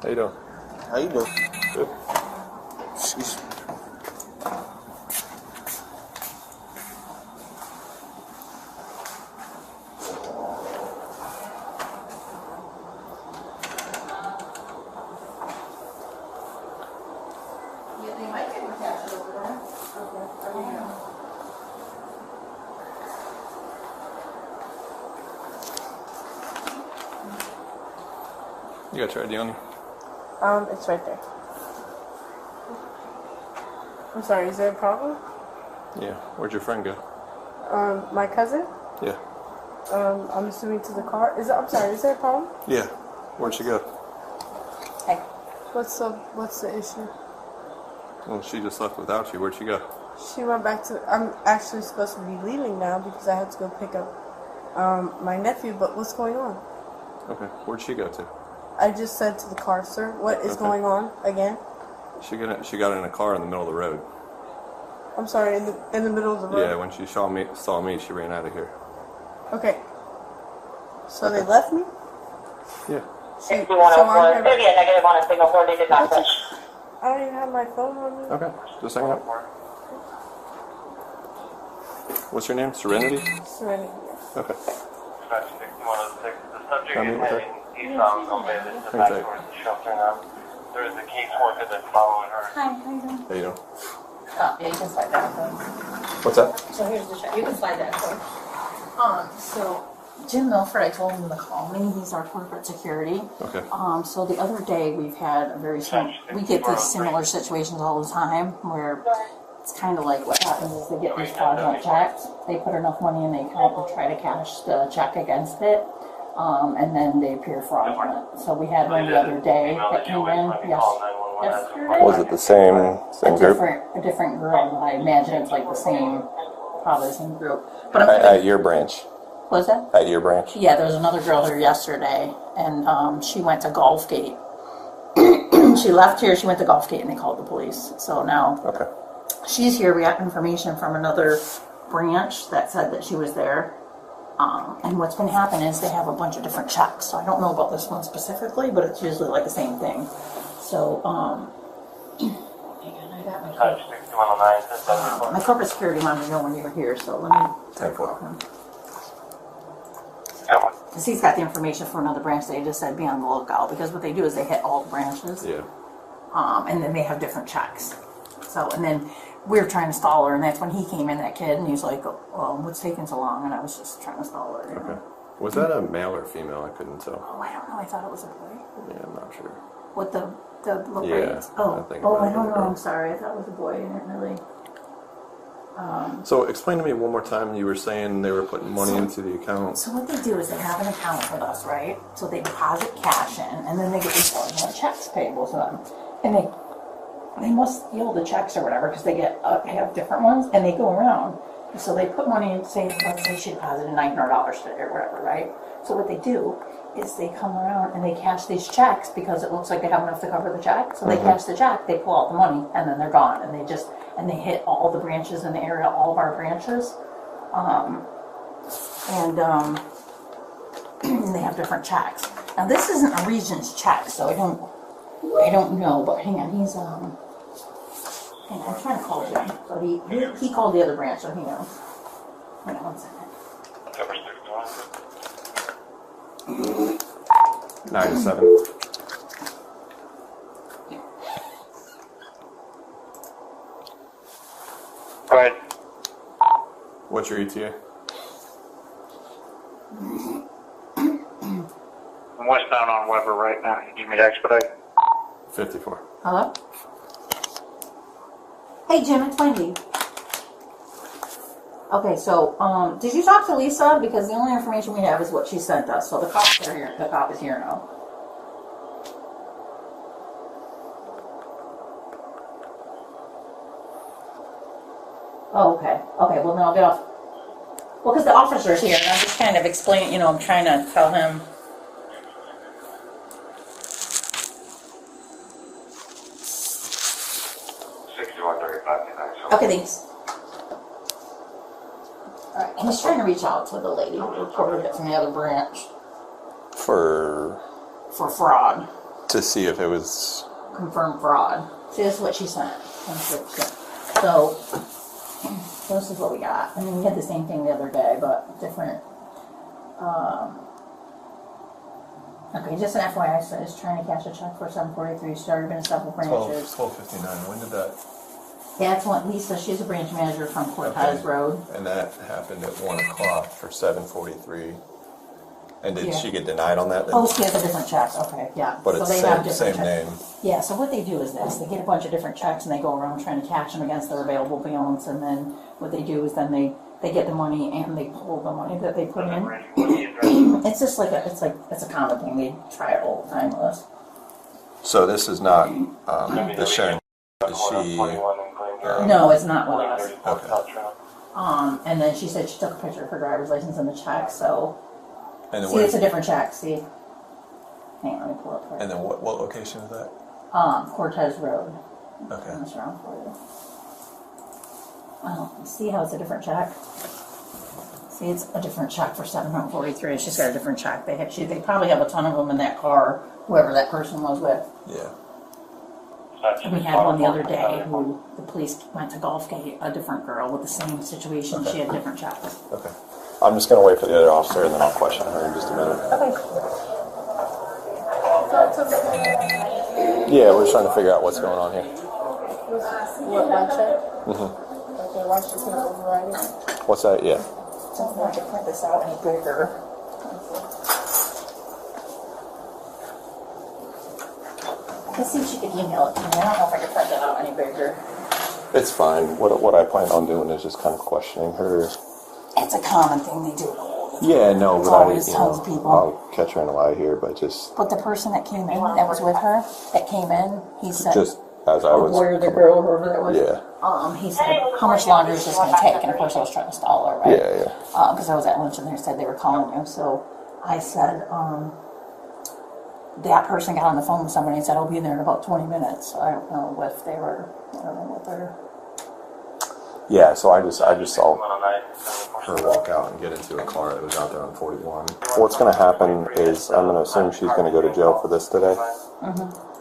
How you doing? How you doing? Good. Sheesh. They might get a cash over there. Okay. You got your ID on you? It's right there. I'm sorry, is there a problem? Yeah. Where'd your friend go? My cousin? Yeah. I'm assuming to the car. I'm sorry, is there a problem? Yeah. Where'd she go? Hey. What's the issue? Well, she just left without you. Where'd she go? She went back to, I'm actually supposed to be leaving now because I had to go pick up, my nephew, but what's going on? Okay. Where'd she go to? I just said to the car, sir, what is Okay. going on again? She got in a car in the middle of the road. I'm sorry, in the middle of the road? Yeah, when she saw me, she ran out of here. Okay. So they left me? Yeah. So I'm 6104, here. Vivian, negative on a signal 4, they did not touch. I don't even have my phone on me. Okay. Just hang up. What's your name? Serenity? Serenity. Okay. 6106. The subject Tell me is what heading eastbound on Bay Vista Thanks, back Ike. towards the shelter now. There is a caseworker that's following her. Hi, how you doing? How you doing? Oh, yeah, you can slide that phone. What's that? So here's the check. You can slide that phone. So Jim Milford, I told him to call me. He's our corporate security. Okay. So the other day we've had a very we get these similar situations all the time where it's kind of like what happens is they get these fraudulent checks. They put enough money in the account to try to cash the check against it. And then they appear fraudulent. So we had one the other day that came in yesterday. Was it the same group? A different girl. I imagine it's like the same, probably the same group. But I'm At your branch? was that? At your branch? Yeah, there was another girl here yesterday, and she went to Gulfgate. She left here, she went to Gulfgate, and they called the police. So now Okay. she's here. We got information from another branch that said that she was there. And what's been happening is they have a bunch of different checks. So I don't know about this one specifically, but it's usually like the same thing. So, hang on, I got my Touch 6109. my corporate security wanted to know when you were here, so let me call him. Because he's got the information for another branch. They just said be on the lookout, because what they do is they hit all the branches. Yeah. And then they have different checks. So, and then we were trying to stall her, and that's when he came in, that kid, and he was like, well, what's taking so long? And I was just trying to stall her. You know? Okay. Was that a male or female? I couldn't tell. Oh, I don't know. I thought it was a boy. Yeah, I'm not sure. What the look Yeah, braids? Oh, I think it I might have don't been a know. girl. I'm sorry. I thought it was a boy. I didn't really. So explain to me one more time. You were saying they were putting money into the account. So what they do is they have an account with us, right? So they deposit cash in, and then they get these fraudulent checks payable to them, and they must steal the checks or whatever because they get have different ones, and they go around. So they put money in, say, let's say she deposited $900 today or whatever, right? So what they do is they come around and they cash these checks because it looks like they have enough to cover the check. So they cash the check, they pull out the money, and then they're gone, and they hit all the branches in the area, all of our branches, and they have different checks. Now this isn't a Regions check, so I don't know. But hang on, he's hang on, I'm trying to call him, but he called the other branch, so he knows. Hang on 1 second. 9 to 7. Go ahead. What's your ETA? I'm westbound on Weber right now. You need me to expedite? 54. Hello? Hey Jim, it's Wendy. Okay, so did you talk to Lisa? Because the only information we have is what she sent us. So the cops are here. The cop is here now. Oh, okay. Okay, well then I'll get off. Well, because the officer's here, and I'm just kind of explaining. You know, I'm trying to tell him. Okay, thanks. Alright, he's trying to reach out to the lady who reported it from the other branch For for fraud. To see if it was. confirmed fraud. See, this is what she sent. So, this is what we got. I mean, we had the same thing the other day, but different. Okay, just an FYI, so just trying to cash a check for 743. Started in several branches. 12:59. When did that? That's what Lisa, she's a branch manager from Cortez Road. And that happened at 1 o'clock for 7:43. And did Yeah. she get denied on that? Then? Oh, she has a different check. Okay, yeah. But so it's they same, have different same checks. name. Yeah, so what they do is this. They get a bunch of different checks and they go around trying to cash them against their available balance. And then what they do is then they get the money and they pull the money that they put in. It's just like it's a common thing. They try it all the time with us. So this is not the Sharon. Is she? No, it's not with us. Okay. And then she said she took a picture of her driver's license and the check. So And then, see, it's a different check. See, hang on, let me pull up her. and then what location is that? Cortez Road. Okay. Turn this around for you. See how it's a different check? See, it's a different check for 743. She's got a different check. They probably have a ton of them in that car, whoever that person was with. Yeah. And we had one the other day who the police went to Gulfgate, a different girl with the same situation. She had different checks. Okay. I'm just gonna wait for the other officer and then I'll question her in just a minute. Okay. Yeah, we're just trying to figure out what's going on here. What, my check? Okay, why should you override it? What's that? Yeah. So if I could print this out any bigger. Let's see if she could email it to me. I don't know if I could print it out any bigger. It's fine. What I plan on doing is just kind of questioning her. It's a common thing they do. Yeah, no, It's but always tons of people. I'll catch her in a lie here, but just But the person that came in, that was with her, that came in, he said, as I was. where the girl, whoever that was, Yeah. he said, how much longer is this going to take? And of course I was trying to stall her, right? Yeah, yeah. Because I was at lunch and they said they were calling you. So I said, that person got on the phone with somebody and said, I'll be there in about 20 minutes. So I don't know if they were, I don't know what they're... Yeah, so I just saw her walk out and get into a car that was out there on 41. What's going to happen is I'm going to assume she's going to go to jail for this today.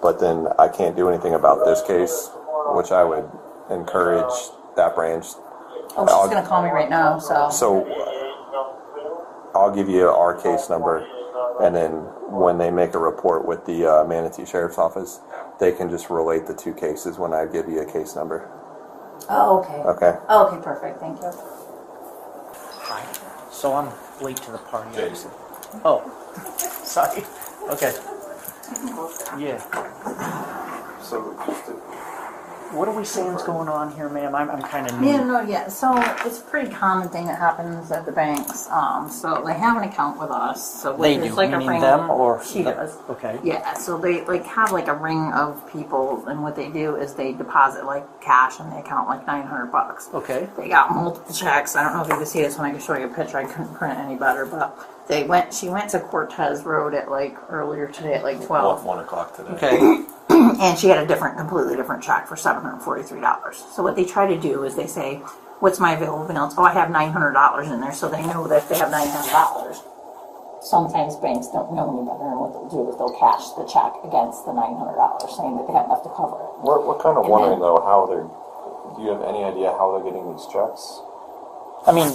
But then I can't do anything about this case, which I would encourage that branch. Oh, she's going to call me right now, so... So I'll give you our case number, and then when they make a report with the Manatee Sheriff's Office, they can just relate the two cases when I give you a case number. Oh, okay. Okay? Oh, okay, perfect. Thank you. Hi. So I'm late to the party. Obviously. Oh, sorry. Okay. Yeah. So What are we saying is going on here, ma'am? I'm kind of new. Yeah, no, yeah. So it's a pretty common thing that happens at the banks. So they have an account with us. So They it's do, like a meaning ring. them or She does. Okay. Yeah. So they have like a ring of people, and what they do is they deposit like cash in the account, like $900. Okay. They got multiple checks. I don't know if you can see this when I can show you a picture. I couldn't print any better, but she went to Cortez Road at like earlier today at like 12. 1 o'clock today. Okay. And she had a completely different check for $743. So what they try to do is they say, what's my available balance? Oh, I have $900 in there. So they know that if they have $900, sometimes banks don't know any better, and what they'll do is they'll cash the check against the $900, saying that they have enough to cover it. We're kind of And wondering then- though how they're. Do you have any idea how they're getting these checks? I mean,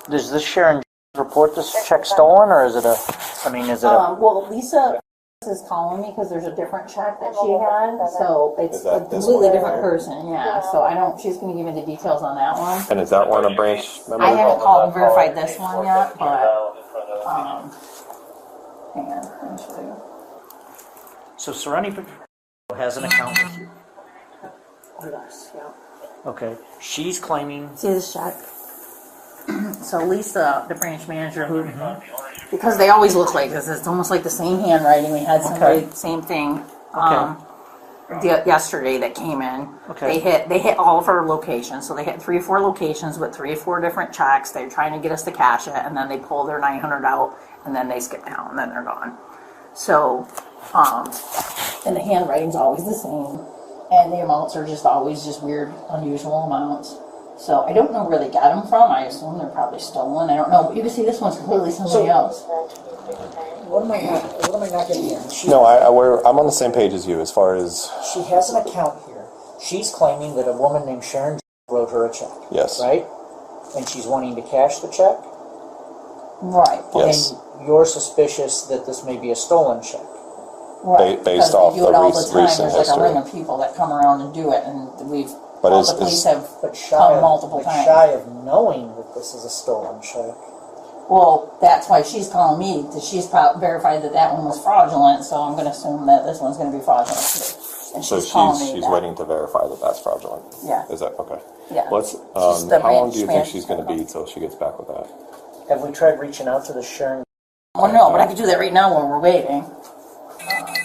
does this Sharon report this check stolen, or is it a? I mean, is it a? Well, Lisa is calling me because there's a different check that she had, so it's Is a that this completely one different here? person, yeah. So I don't, she's going to give me the details on that one. And is that one a branch member? I haven't called and verified this one yet, but, hang on, let me show you. So Serenity has an account with you. Yes, yeah. Okay. She's claiming. See this check? So Lisa, the branch manager, who, because they always look like this, it's almost like the same handwriting. We had somebody, same thing, yesterday that came in. Okay. They hit all of our locations. So they hit 3 or 4 locations with 3 or 4 different checks. They're trying to get us to cash it, and then they pull their $900 out, and then they skip town, and then they're gone. So, and the handwriting's always the same, and the amounts are just always just weird, unusual amounts. So I don't know where they got them from. I assume they're probably stolen. I don't know. But you can see this one's completely somebody else. What am I not getting here? No, I'm on the same page as you as far as She has an account here. She's claiming that a woman named Sharon wrote her a check. yes, Right? And she's wanting to cash the check? Right. yes. And you're suspicious that this may be a stolen check. Right. based because off they do the it all recent the time. There's like history. a ring of people that come around and do it, and we've. But all is- the police is- have But come multiple but times. shy of knowing that this is a stolen check. Well, that's why she's calling me, because she's verified that one was fraudulent, so I'm going to assume that this one's going to be fraudulent too. And So she's calling me she's that. waiting to verify that that's fraudulent. Yeah. Is that okay? Yeah. Let's. She's the How long ranch do you think manager. she's going to be till she gets back with that? Have we tried reaching out to the Sharon? Well, no, but I could do that right now while we're waiting.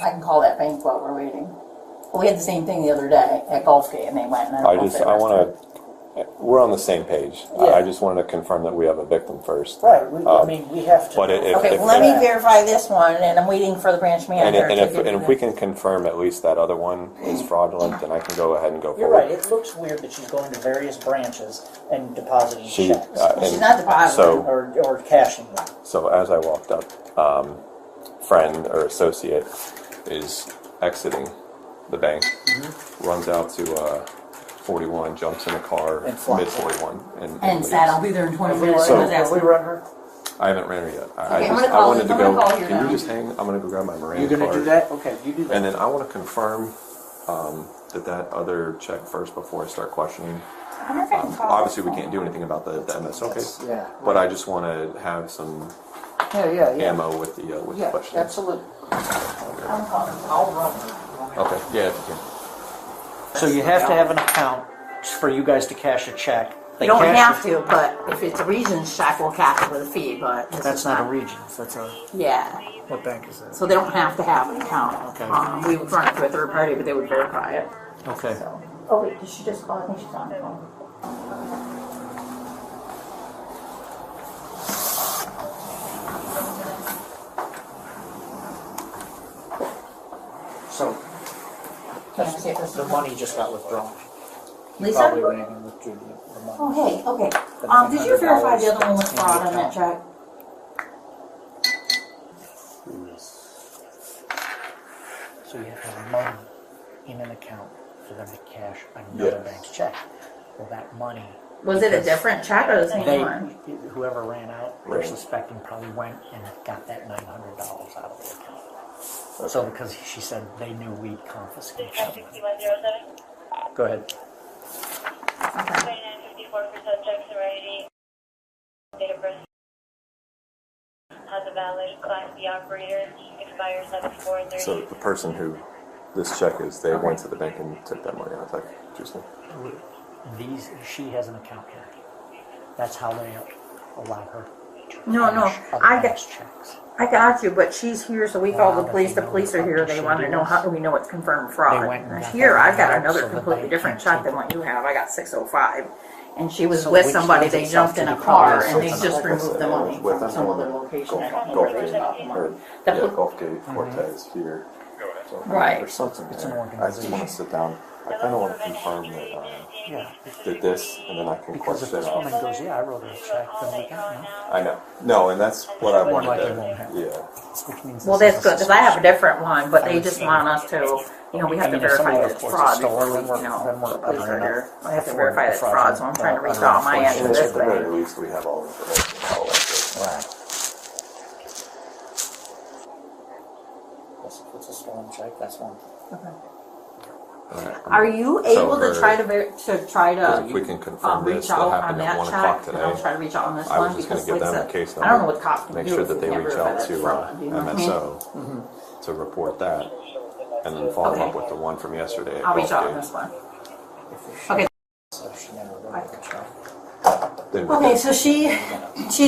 I can call that bank while we're waiting. Well, we had the same thing the other day at Gulfgate, and they went, and I don't know if they I arrested her. want to. We're on the same page. Yeah. I just wanted to confirm that we have a victim first. Right. I mean, we have to. But if, Okay, if, well, let me if, verify this one, and I'm waiting for the branch manager and to give if me we the- can confirm at least that other one is fraudulent, then I can go ahead and go You're forward. right. It looks weird that she's going to various branches and depositing She, checks She's and not depositing. so or cashing them. so as I walked up, friend or associate is exiting the bank, runs out to 41, jumps in a car, And flies. mid 41, and And leaves. said, I'll be there in 20 minutes. So- I was Have we asking. run her? I haven't ran her yet. Okay, I'm gonna call wanted you. to I'm gonna go. call you Can now. you just hang? I'm gonna go grab my Miranda You're going to card. do that? Okay, you do that. And then I want to confirm that other check first before I start questioning. I wonder if I can call Obviously, we her. can't do anything about the MSO case, Yeah. but I just want to have some Yeah. ammo with the Yeah, questioning. absolutely. I'm calling. I'll run her. Okay, yeah, if you can. So you have to have an account for you guys to cash a check. They You don't cash have it- to, but if it's a Regions check, we'll cash it with a fee, but this That's is not a Regions. That's a Yeah, what bank is that? so they don't have to have an account. Okay. We would run it through a third party, but they would verify it. Okay. So. Oh wait, did she just call? I think she's on the phone. So Can I see if this the is- money just got withdrawn. Lisa? Probably ran and withdrew the money. Oh hey, okay. Did you verify the other one was fraud on that check? So you have to have money in an account for them to cash another Yes. bank's check. Well, that money. Was it a because different check or the same They, one? whoever ran out, they're Right. suspecting probably went and got that $900 out of the account. So because she said they knew we'd confiscate something. 6107. Go ahead. 2954 for subject severity. Date of birth. Has a valid Class B operator. Expires 7430. So the person who this check is, they went to the bank and took that money out. Is that interesting? She has an account here. That's how they allow her to No, cash other I banks' checks. I got you, but she's here, so we called the but police. they The know police the are here. fuck They does want she to do know this? how do we know it's confirmed They fraud. went and got Here, that I've got out another so the completely bank different can't check than take what you have. I got 605, and she was So with which somebody. lends They itself jumped to in a the car police. and they Like just I removed said, the I money was with from them some on other location. I don't know Gulf where they got the Gate, money. or The yeah, pol- Gulfgate Cortez here. So, Right. There's something It's an there. I just organization. want to sit down. I kind of want to confirm that Yeah. did this, and then I can Because if question this it. woman goes, yeah, I wrote her a check, then we got no. I know. No, and that's what I wanted Like to. it won't happen. Yeah. Which means Well, this that's is good because I have a different one, but they just want us to, we have to I mean, if verify somebody that it's reports a fraud store, before we, then we're- then we're the police are under here. I have to enough verify that it's fraud, so I'm trying to reach under out on my end fraudulent to And this at the very bank. least, we have all the information. How it goes. Right. If it's a stolen check, that's one. All right. Are you So able to her- try to Because if we can confirm reach this, out that on happened at that 1 check? o'clock And I'll today. try to reach out on this I one was just going because to give like them I a said, case I don't know number. what cops can Make do sure if that we they can't reach verify out that it's to fraud. Do you know what I mean? MSO to report that, and then follow Okay. up with the one from yesterday. At I'll reach out on Gulfgate. this one. If Okay. So she never wrote the check. Then- Okay, so she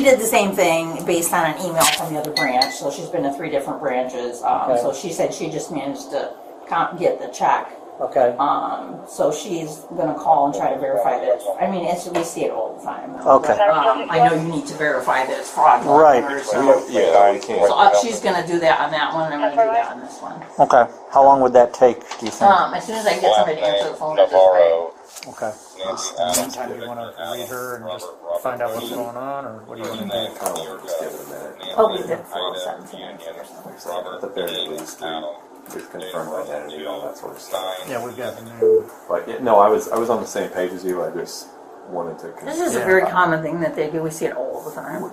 did the same thing based on an email from the other branch. So she's been to 3 different branches. Okay. So she said she just managed to get the check Okay. So she's gonna call and try to verify that. I mean, we see it all the time. Okay. But, I know you need to verify that it's fraudulent. Right. or So, Yeah, we can't. so she's gonna do that on that one, and I'm gonna do that on this one. Okay. How long would that take, do you think? As soon as I get somebody to answer the phone, I'll just pay. Okay. In the meantime, do you want to read her and just find out what's going on, or what do you want to do? I kind of want to just give it a minute. I'll leave it for 17. At the very least, we confirm identity, all that sort of stuff. Yeah, we've got the new. But yeah, no, I was on the same page as you. I just wanted to. This is a very common thing that they do. We see it all the time.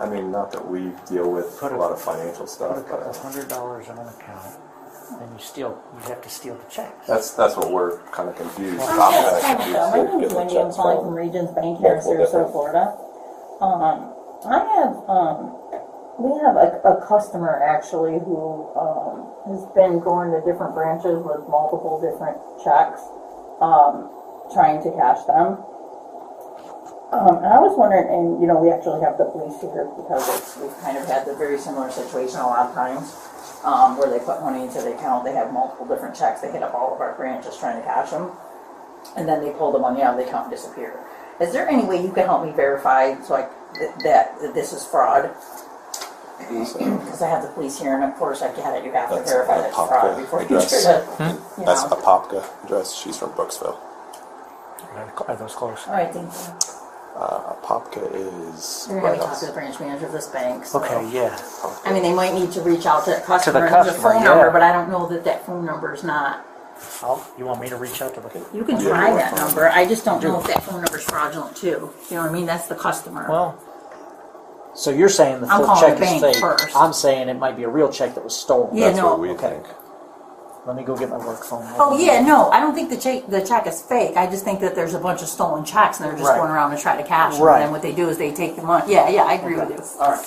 I mean, not that we deal with a lot of financial stuff, Put but $100 in an account, then you have to steal the checks. that's what we're kind of confused. My I'm name is Wendy. I'm calling from Regions Bank here in Sarasota, Florida. We have a customer actually who has been going to different branches with multiple different checks, trying to cash them. And I was wondering, and we actually have the police here because we've kind of had the very similar situation a lot of times. Where they put money into the account, they have multiple different checks, they hit up all of our branches trying to cash them, and then they pull the money out of the account and disappear. Is there any way you can help me verify that this is fraud? Because I have the police here, and of course I get it, you have to That's verify a that it's fraud Popka before you address. try to, That's a Popka address. She's from Brooksville. Are those close? All right, thank you. Popka is You're going to talk to the branch manager of this bank. So. Okay, yeah. I mean, they might need to reach out to that customer. customer, There's a phone yeah. number, but I don't know that phone number is not. You want me to reach out to the... You can try that number. I just don't know if that phone number is fraudulent too. You know what I mean? That's the customer. Well, so you're saying the I'm full calling check the is bank fake. first. I'm saying it might be a real check that was stolen. Yeah, That's no. what we Okay. think. Let me go get my work phone. Oh yeah, no, I don't think the check is fake. I just think that there's a bunch of stolen checks and they're just Right. going around to try to cash them. Right. And then what they do is they take the money. Yeah, I agree with you. All right.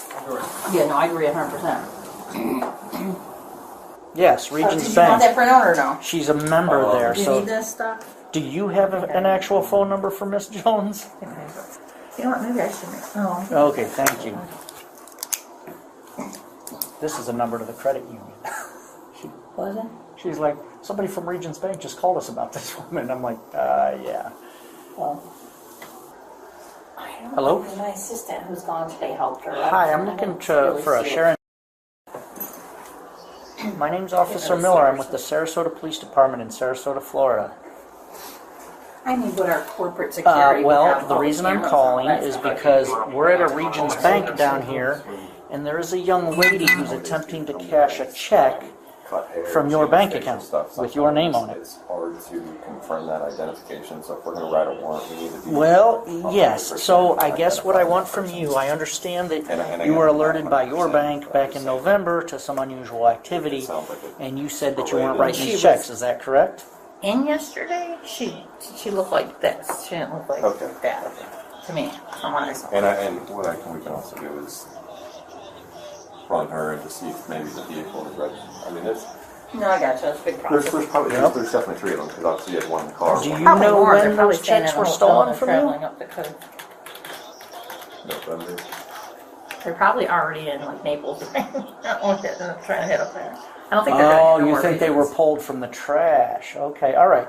Yeah, no, I agree 100%. Yes, Did Regions you want Bank. that printout or no? She's a member there, Do you so need this stuff? do you have an actual phone number for Miss Jones? Okay. You know what? Maybe I should. Oh. Okay, thank you. This is a number to the credit union. Was it? She's like, somebody from Regions Bank just called us about this woman. I'm like, yeah. Well, I don't Hello? know. My assistant who's gone today helped her. Hi, I'm looking for a Sharon. My name's Officer Miller. I'm with the Sarasota Police Department in Sarasota, Florida. I need what our corporate security would Well, have the all reason I'm cameras calling on. is because we're at a Regions Bank down here, and there is a young lady who's attempting to cash a check from your bank account with your name on it. It's hard to confirm that identification, so if we're going to write a warrant, we need to be... Well, yes. So I guess what I want from you, I understand that you were alerted by your bank back in November to some unusual activity, and you said that you weren't writing these checks. Is that correct? And yesterday, she looked like this. She didn't look like Okay. that to me. From what I saw. And what we can also do is run her and to see if maybe the vehicle is registered. I mean, there's No, I got you. It's a big process. probably there's definitely three of them because obviously you had one in the car. Do you Probably know more. when They're probably those staying checks in a were hotel stolen and from traveling you? up the coast. November. They're probably already in like Naples, trying to hit up there. I don't think they're Oh, going you think they were pulled from the trash. Okay, all right.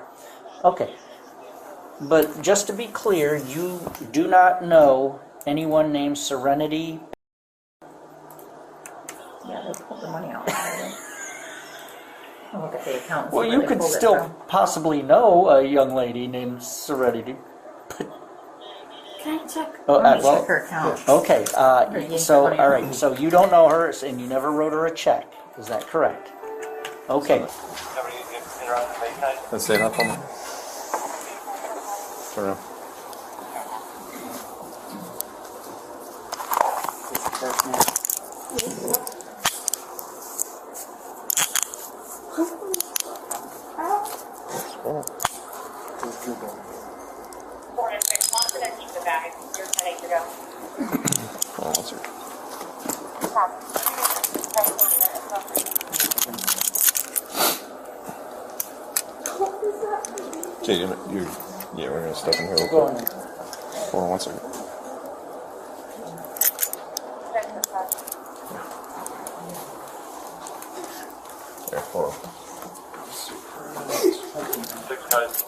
Okay. But just to be clear, you do not know anyone named Serenity. Yeah, they pulled the money out. I'll look at the account. and see Well, where you they could pulled it still from. possibly know a young lady named Serenity. Can I check? Oh, Let me well, check her account. Okay, Yes, so, money. all right, so you don't know her, and you never wrote her a check. Is that correct? Okay. Somebody interrupt the Bayside? Let's say that for me. Turn around. Confidential the bag. You're ready to go. Hold on one second. Jay, yeah, we're gonna step in here real quick. Hold on one second. There, hold on. 6 guys.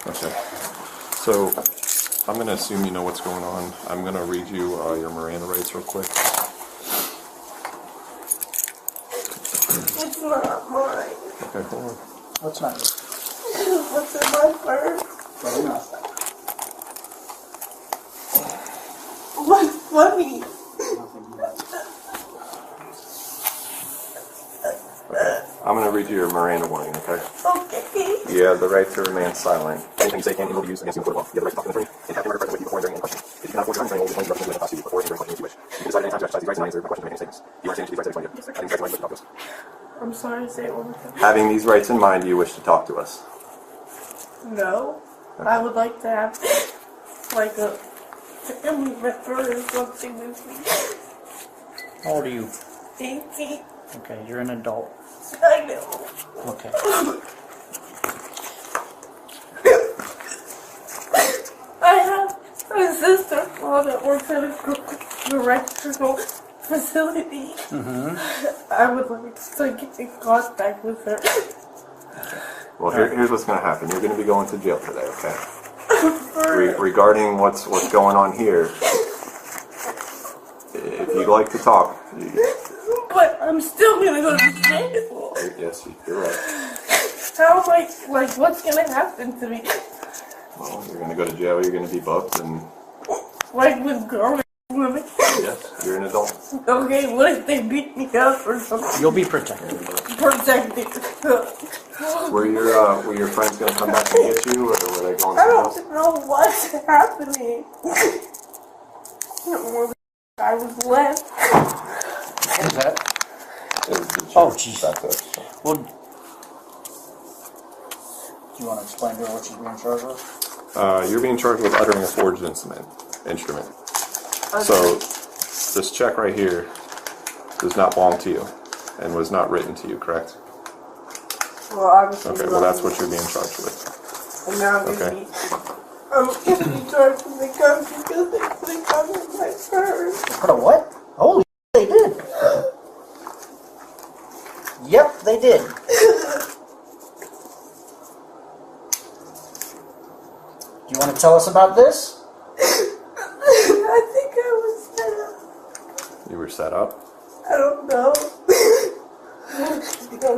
Okay. So I'm going to assume you know what's going on. I'm going to read you your Miranda rights real quick. It's not mine. Okay, hold on. What's not yours? What's in my purse? Very nice. What's funny? I'm going to read you your Miranda warning, okay? Okay. You have the right to remain silent. Anything you say can and will be used against you in court of law. You have the right to talk to an attorney and have your murder present with you before and during any questioning. If you cannot afford your time, attorney will be willing to prosecute you before and during questioning if you wish. You can decide at any time to exercise these rights and not answer questions or make any statements. You are saying these rights every time. Having these rights in mind, you wish to talk to us. I'm sorry, say it one more time. Having these rights in mind, do you wish to talk to us? No. I would like to have, like, a family member or something with me. How old are you? 18. Okay, you're an adult. I know. Okay. I have a sister-in-law that works at a correctional facility. I would like to get in contact with her. Well, here's what's going to happen. You're going to be going to jail today, okay? Regarding what's going on here, if you'd like to talk, But I'm still gonna go to jail. yes, you're right. How am I, like, what's gonna happen to me? Well, you're going to go to jail, you're going to be booked, and Like with grown women? yes, you're an adult. Okay, what if they beat me up or something? You'll be protected. Protected. Were your friends going to come back and get you, or were they going I somewhere else? don't know what's happening. I was left. What is that? Oh, jeez. Well, do you want to explain to her what she's being charged with? You're being charged with uttering a forged instrument. So, this check right here does not belong to you, and was not written to you, correct? Well, obviously. Okay, well that's what you're being charged with. And now Okay. I'm gonna be charged with the gun because they put a gun in my purse. Put a what? Holy they did. Yep, they did. Do you want to tell us about this? I think I was set up. You were set up. I don't know. I'm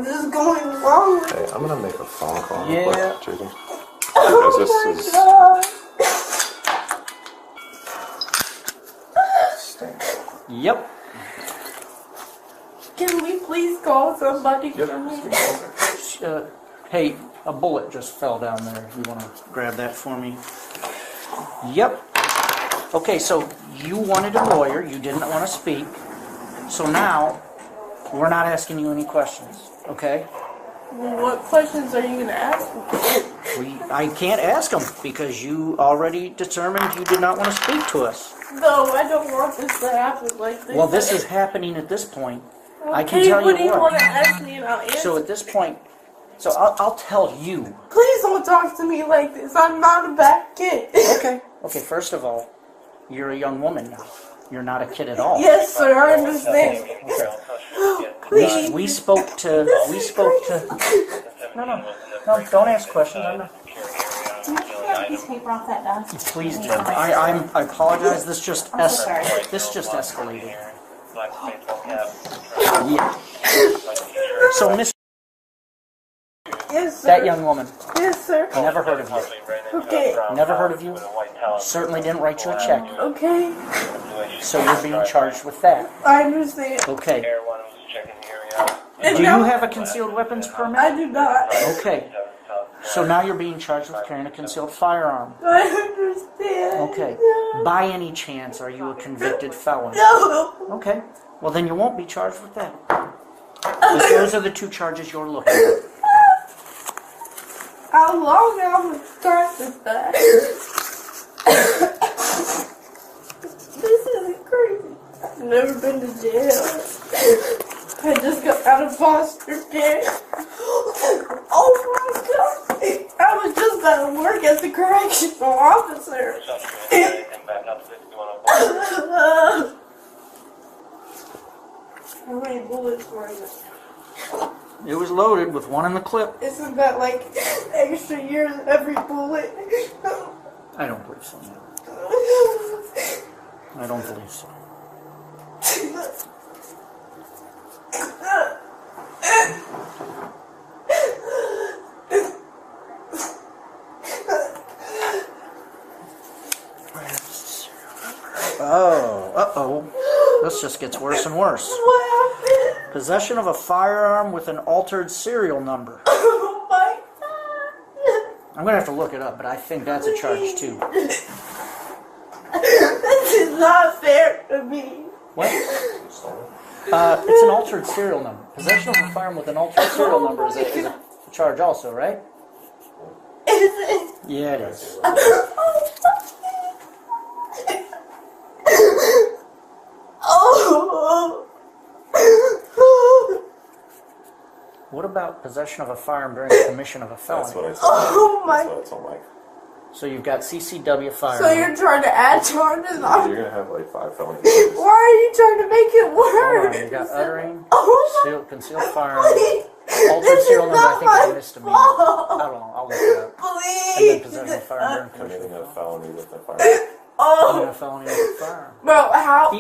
just going along with it. Hey, I'm gonna make a phone call real Yeah. quick, Jason. Oh Because my this is god. Yep. Can we please call somebody for me? Hey, a bullet just fell down there. If you want to grab that for me. Yep. Okay, so you wanted a lawyer. You didn't want to speak. So now, we're not asking you any questions, okay? Well, what questions are you going to ask me? I can't ask them because you already determined you did not want to speak to us. No, I don't want this to happen like this. Well, this is happening at this point. I can Okay, tell what do you you want what. to ask me and I'll answer? So at this point, so I'll tell you. Please don't talk to me like this. I'm not a bad kid. Okay. Okay, first of all, you're a young woman now. You're not a kid at all. Yes, sir, I understand. Okay. We spoke to. No, don't ask questions. I'm not. Can you get a piece of paper off that desk? Please do. I apologize. This just sorry. escalated. Black baseball cap. Yeah. So, Miss, Yes, sir. that young woman, Yes, sir. never heard of you. Okay. Never heard of you. Certainly didn't write you a check. Okay. So you're being charged with that. I understand. Okay. Everyone was checking the area. And Do you now- have a concealed weapons permit? I do not. Okay. So now you're being charged with carrying a concealed firearm. I understand. Okay. By any chance, are you a convicted felon? No. Okay. Well, then you won't be charged with that. But those are the two charges you're looking at. How long have I practiced that? This is crazy. I've never been to jail. I just got out of foster care. Oh my god. I was just about to work as a correctional officer. How many bullets were in it? It was loaded with one in the clip. Isn't that like extra years every bullet? I don't believe so. No. I don't believe so. Oh, uh-oh. This just gets worse and worse. What happened? Possession of a firearm with an altered serial number. Oh my god. I'm going to have to look it up, but I think that's a charge too. This is not fair to me. What? It's an altered serial number. Possession of a firearm with an altered serial number is a charge also, right? Is it? Yeah, it is. Oh. What about possession of a firearm during the commission of a felony? That's what I told Oh Mike. my. That's what I told Mike. So you've got CCW So firearm. you're trying to add charges on? You're gonna have like 5 felonies. Why are you trying to make it Hold on, worse? you got uttering, Oh concealed firearm, Please. altered This serial is number. I not think it's a my misdemeanor. fault. I don't know. I'll look it up. And then Please. possession of a firearm during Committing commission a of felony with a firearm. a Oh, felony with a firearm. bro, how?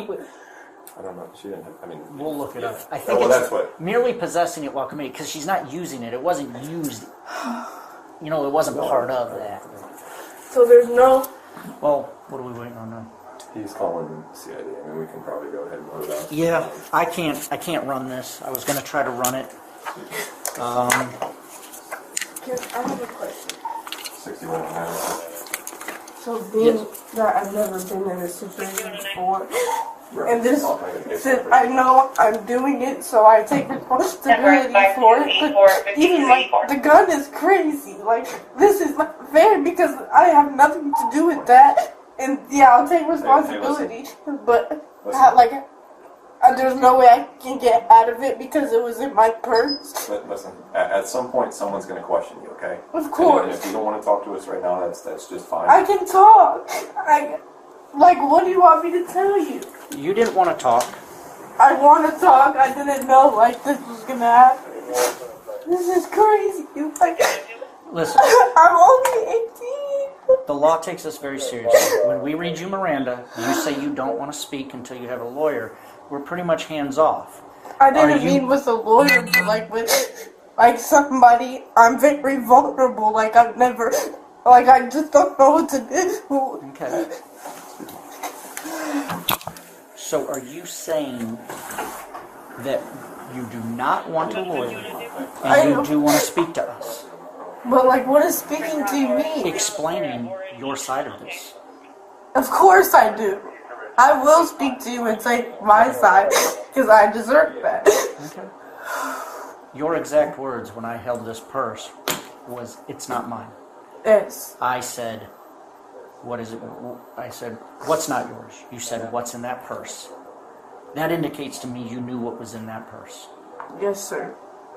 I don't know. She didn't have. I mean, We'll look it up. I Oh, think well, it's that's what. merely possessing it while committing, because she's not using it. It wasn't used. You know, it wasn't part of that. So there's no. Well, what are we waiting on now? He's calling CID. I mean, we can probably go ahead and load it up. Yeah, I can't run this. I was gonna try to run it. I have a question. 61 miles. So being that I've never been in a situation before, and this, since I know I'm doing it, so I take responsibility for it. But even like the gun is crazy. Like this is not fair because I have nothing to do with that. And yeah, I'll take responsibility, but there's no way I can get out of it because it was in my purse. But listen, at some point, someone's going to question you, okay? Of course. And if you don't want to talk to us right now, that's just fine. I can talk. What do you want me to tell you? You didn't want to talk. I want to talk. I didn't know this was gonna happen. This is crazy. Listen, I'm only 18. the law takes this very seriously. When we read you Miranda, you say you don't want to speak until you have a lawyer. We're pretty much hands off. I didn't Are you- mean with a lawyer, but with somebody. I'm very vulnerable. I've never. I just don't know what to do. Okay. So are you saying that you do not want a lawyer and you do want to speak to us? But what is speaking to me? Explaining your side of this. Of course I do. I will speak to you and say my side because I deserve that. Okay. Your exact words when I held this purse was, "It's not mine." Yes. I said, "What is it?" I said, "What's not yours?" You said, "What's in that purse?" That indicates to me you knew what was in that purse. Yes, sir.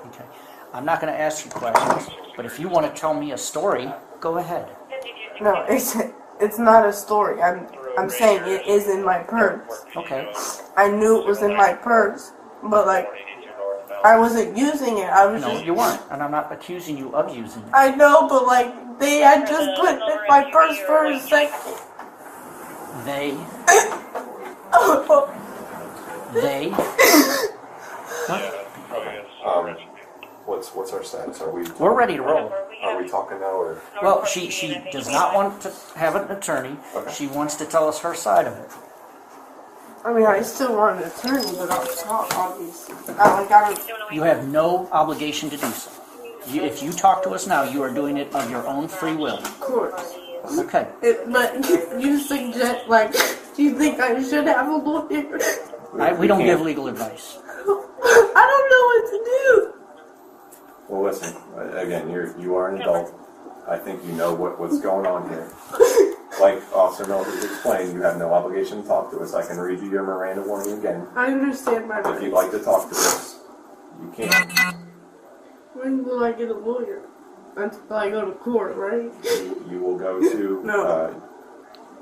Okay. I'm not going to ask you questions, but if you want to tell me a story, go ahead. No, it's not a story. I'm saying it is in my purse. Okay. I knew it was in my purse, but I wasn't using it. I was No, just. you weren't, and I'm not accusing you of using it. I know, but they had just put it in my purse for a second. They. They. What? What's our status? Are we? We're ready to roll. Are we talking now, or? Well, she does not want to have an attorney. Okay. She wants to tell us her side of it. I mean, I still want an attorney, but I'll talk, obviously. I don't. You have no obligation to do so. If you talk to us now, you are doing it of your own free will. Of course. Okay. But you suggest, do you think I should have a lawyer? We don't give legal advice. I don't know what to do. Well, listen. Again, you are an adult. I think you know what's going on here. Like Officer Mildred explained, you have no obligation to talk to us. I can read you your Miranda warning again. I understand my If you'd like to talk to us, you can. When will I get a lawyer? Until I go to court, right? You will go to. No.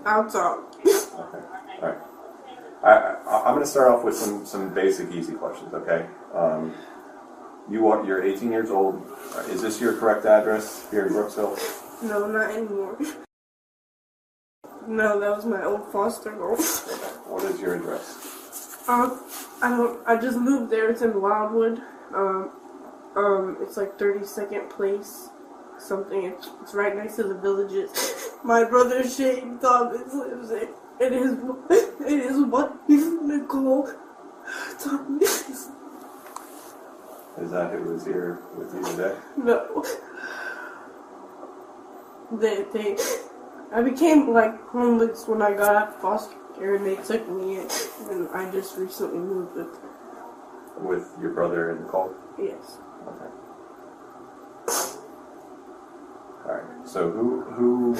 I'll talk. Okay. All right. I'm going to start off with some basic, easy questions. Okay. You're 18 years old. Is this your correct address here in Brooksville? No, not anymore. No, that was my old foster home. What is your address? I just moved there. It's in Wildwood. It's like 32nd Place. Something. It's right next to the Villages. My brother Shane Thomas lives there. It is wife Nicole Thomas. Is that who was here with you today? No. I became like homeless when I got out of foster care, and they took me in, and I just recently moved with them. With your brother and Nicole? Yes. Okay. Alright. So who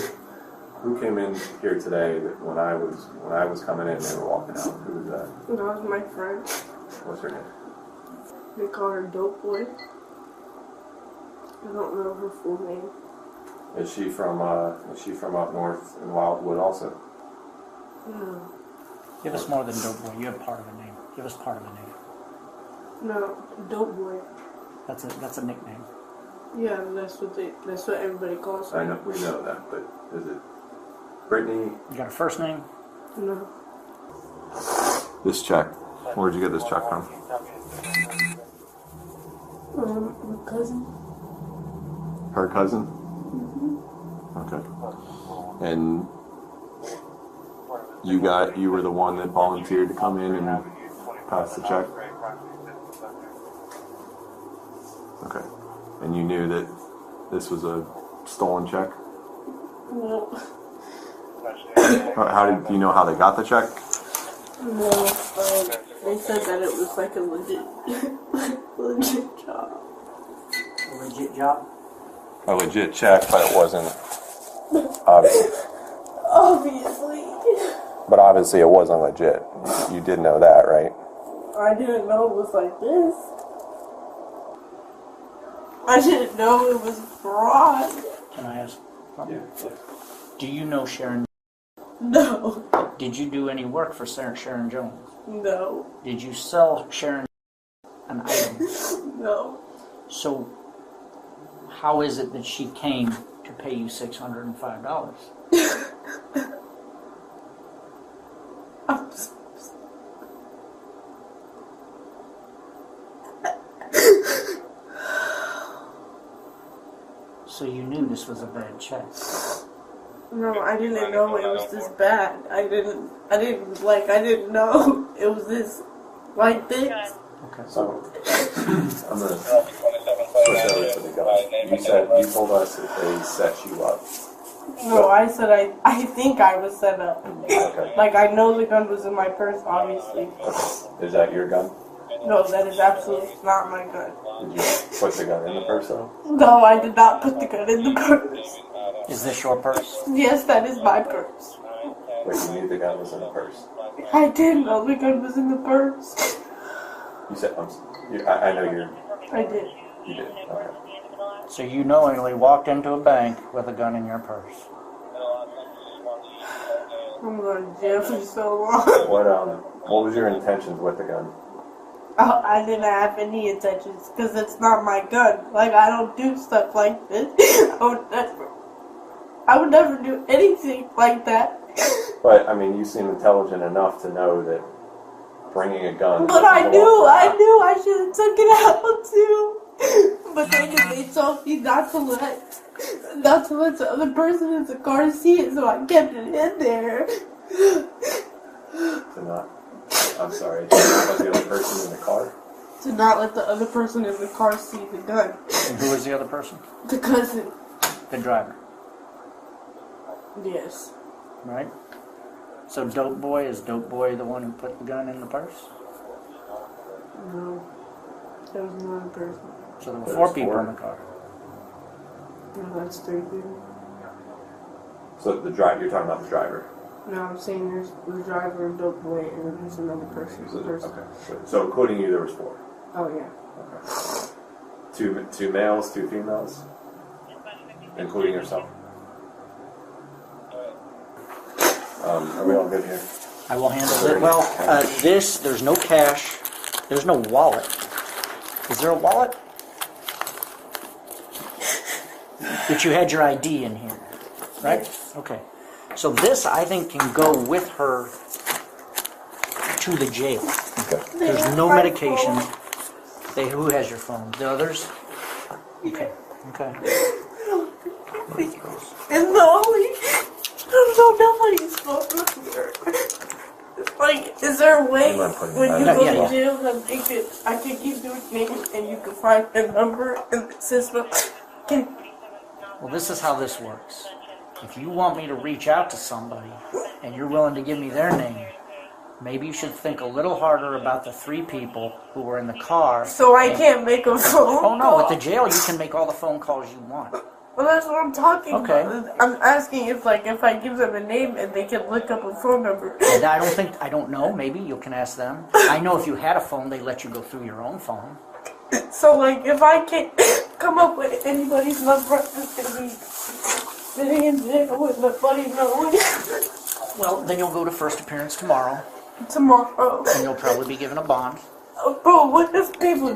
came in here today that when I was coming in they were walking out? Who was that? That was my friend. What's her name? They call her Dope Boy. I don't know her full name. Is she from up north in Wildwood also? No. Give us more than Dope Boy. You have part of a name. Give us part of a name. No, Dope Boy. That's a nickname. Yeah, that's what everybody calls her. I know we know that, but is it Brittany? You got a first name? No. This check. Where'd you get this check from? My cousin. Her cousin? Okay. And you were the one that volunteered to come in and pass the check? Okay. And you knew that this was a stolen check? No. Do you know how they got the check? No. They said that it was like a legit job. A legit job? A legit check, but it wasn't. Obviously. Obviously. But obviously it wasn't legit. You did know that, right? I didn't know it was like this. I didn't know it was fraud. Can I ask? Yeah. Do you know Sharon? No. Did you do any work for Sharon Jones? No. Did you sell Sharon an item? No. So, how is it that she came to pay you $605? I'm so So you knew this was a bad check. No, I didn't know it was this bad. I didn't know it was this, like this. Okay. So, I'm going to switch over to the gun. You told us that they set you up. No, I said I think I was set up. Okay. Like, I know the gun was in my purse, obviously. Okay. Is that your gun? No, that is absolutely not my gun. Did you put the gun in the purse though? No, I did not put the gun in the purse. Is this your purse? Yes, that is my purse. Wait, you knew the gun was in the purse? I did know the gun was in the purse. You said, I know I did. you did. Okay. So you knowingly walked into a bank with a gun in your purse. I'm going to jail for so long. What was your intentions with the gun? I didn't have any intentions because it's not my gun. Like, I don't do stuff like this. I would never do anything like that. But I mean, you seem intelligent enough to know that bringing a gun. But I knew I should have took it out too. But they told me not to let the other person in the car see it, so I kept it in there. I'm sorry, to not let the other person in the car? To not let the other person in the car see the gun. And who was the other person? The cousin. The driver. Yes. Right? So is Dope Boy the one who put the gun in the purse? No. There was one person. So there were four people in the car. No, that's 3 people. So you're talking about the driver? No, I'm saying there's the driver and Dope Boy, and then there's another person. Okay. So including you, there was 4. Oh, yeah. Okay. Two males, 2 females, including yourself. Are we all good here? I will handle it. Well, there's no cash. There's no wallet. Is there a wallet? that you had your ID in here, right? Okay. So this, I think, can go with her to the jail. Okay. There's no medication. Who has your phone? The others? Okay. Okay. And the only, nobody's phone here. Like, is there a way when you go to jail that I can give you a name and you can find a number in the system? Well, this is how this works. If you want me to reach out to somebody and you're willing to give me their name, maybe you should think a little harder about the 3 people who were in the car. So I can't make a phone Oh, no, call? at the jail you can make all the phone calls you want. Well, that's what I'm talking Okay. about. I'm asking if I give them a name and they can look up a phone number. And I don't know, maybe you can ask them. I know if you had a phone, they let you go through your own phone. So, like, if I can't come up with anybody's number, I'm just gonna be sitting in jail with nobody knowing. Well, then you'll go to first appearance tomorrow, Tomorrow. and you'll probably be given a bond. Bro, what if people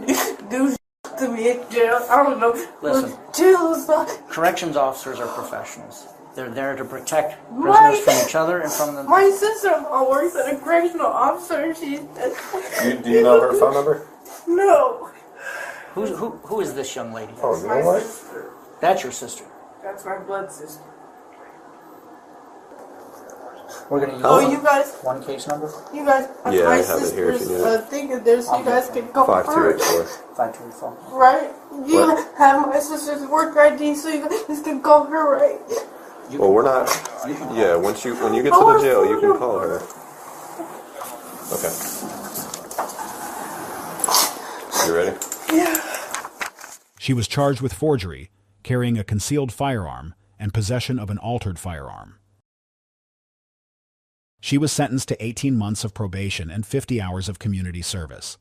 do to me in jail? I don't know. Listen. Jail is not... Corrections officers are professionals. They're there to protect prisoners from each other and from them. My sister-in-law works at a correctional officer. Do you know her phone number? No. Who is this young lady? Oh, you know My what? sister. That's your sister. That's my blood sister. We're gonna use Oh, you guys, one case number. you guys, Yeah, my I have it here if you sister's need it. thing of this, you guys can call her. 5284. 5284. Right? You What? have my sister's work ID, so you guys can call her, right? Well, we're not. Yeah, when you get to the jail, you can call her. Okay. You ready? Yeah. She was charged with forgery, carrying a concealed firearm, and possession of an altered firearm. She was sentenced to 18 months of probation and 50 hours of community service.